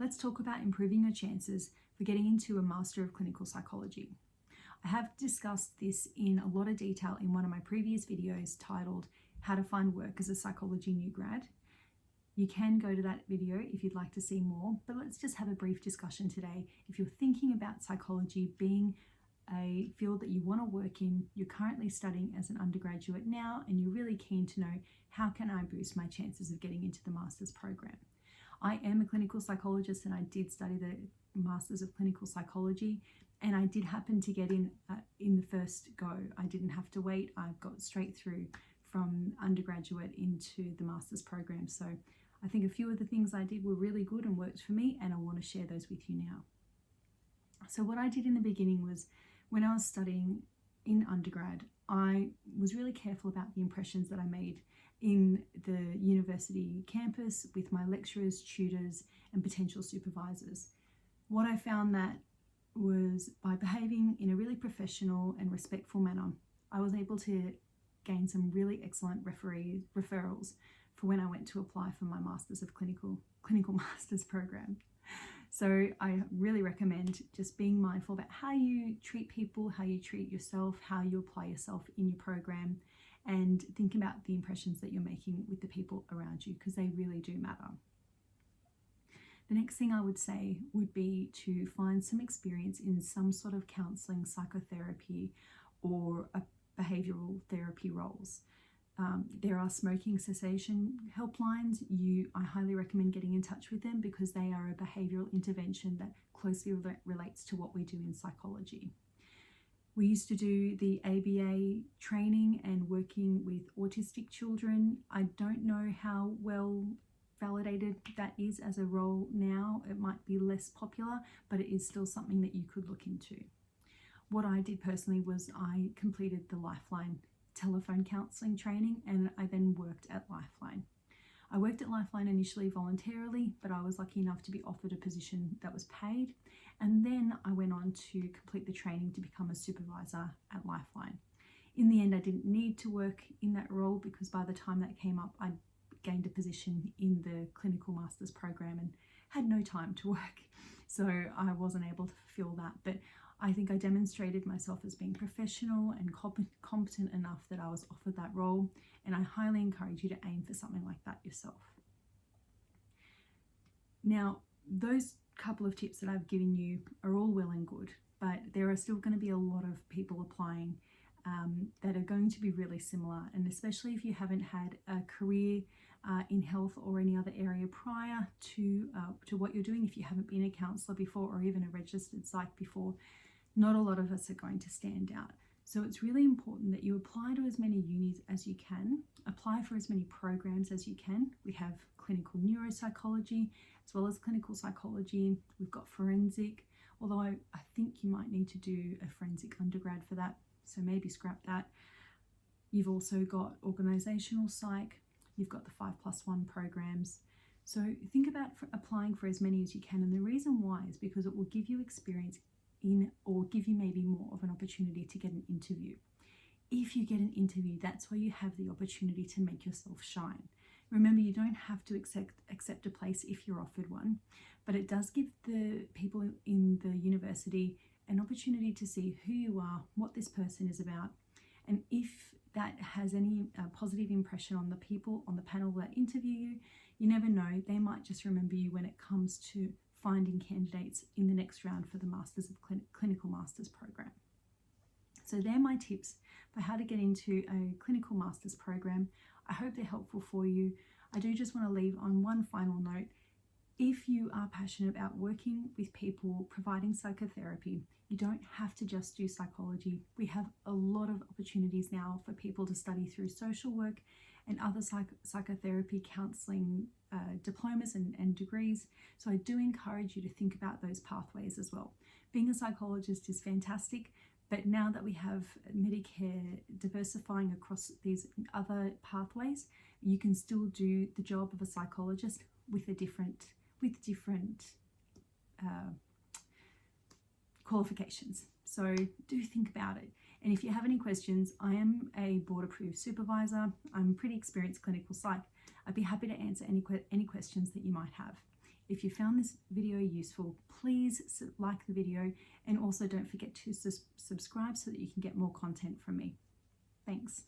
let's talk about improving your chances for getting into a Master of Clinical Psychology. I have discussed this in a lot of detail in one of my previous videos titled How to Find Work as a Psychology New Grad. You can go to that video if you'd like to see more, but let's just have a brief discussion today. If you're thinking about psychology being a field that you want to work in, you're currently studying as an undergraduate now, and you're really keen to know, how can I boost my chances of getting into the master's program? I am a clinical psychologist and I did study the Masters of Clinical Psychology, and I did happen to get in the first go. I didn't have to wait. I got straight through from undergraduate into the master's program. So I think a few of the things I did were really good and worked for me, and I want to share those with you now. So what I did in the beginning was, when I was studying in undergrad, I was really careful about the impressions that I made in the university campus with my lecturers, tutors, and potential supervisors. What I found that was, by behaving in a really professional and respectful manner, I was able to gain some really excellent referrals for when I went to apply for my Masters of Clinical Masters program. So I really recommend just being mindful about how you treat people, how you treat yourself, how you apply yourself in your program, and think about the impressions that you're making with the people around you, because they really do matter. The next thing I would say would be to find some experience in some sort of counselling, psychotherapy, or behavioural therapy roles. There are smoking cessation helplines. I highly recommend getting in touch with them, because they are a behavioural intervention that closely relates to what we do in psychology. We used to do the ABA training and working with autistic children. I don't know how well validated that is as a role now. It might be less popular, but it is still something that you could look into. What I did personally was I completed the Lifeline telephone counselling training, and I then worked at Lifeline. I worked at Lifeline initially voluntarily, but I was lucky enough to be offered a position that was paid, and then I went on to complete the training to become a supervisor at Lifeline. In the end, I didn't need to work in that role, because by the time that came up, I gained a position in the clinical master's program and had no time to work, so I wasn't able to fulfill that. But I think I demonstrated myself as being professional and competent enough that I was offered that role, and I highly encourage you to aim for something like that yourself. Now, those couple of tips that I've given you are all well and good, but there are still going to be a lot of people applying that are going to be really similar, and especially if you haven't had a career in health or any other area prior to what you're doing. If you haven't been a counsellor before, or even a registered psych before, not a lot of us are going to stand out. So it's really important that you apply to as many unis as you can, apply for as many programs as you can. We have clinical neuropsychology as well as clinical psychology. We've got forensic, although I think you might need to do a forensic undergrad for that, so maybe scrap that. You've also got organisational psych, you've got the 5+1 programs. So think about applying for as many as you can, and the reason why is because it will give you experience in, or give you maybe more of an opportunity to get an interview. If you get an interview, that's where you have the opportunity to make yourself shine. Remember, you don't have to accept a place if you're offered one, but it does give the people in the university an opportunity to see who you are, what this person is about, and if that has any positive impression on the people on the panel that interview you. You never know, they might just remember you when it comes to finding candidates in the next round for the Masters of Clinical Masters program. So they're my tips for how to get into a clinical masters program. I hope they're helpful for you. I do just want to leave on one final note. If you are passionate about working with people, providing psychotherapy, you don't have to just do psychology. We have a lot of opportunities now for people to study through social work and other psychotherapy counselling diplomas and degrees. So I do encourage you to think about those pathways as well. Being a psychologist is fantastic, but now that we have Medicare diversifying across these other pathways, you can still do the job of a psychologist with different qualifications. So do think about it. And if you have any questions, I am a board approved supervisor. I'm pretty experienced clinical psych. I'd be happy to answer any questions that you might have. If you found this video useful, please like the video, and also don't forget to subscribe so that you can get more content from me. Thanks.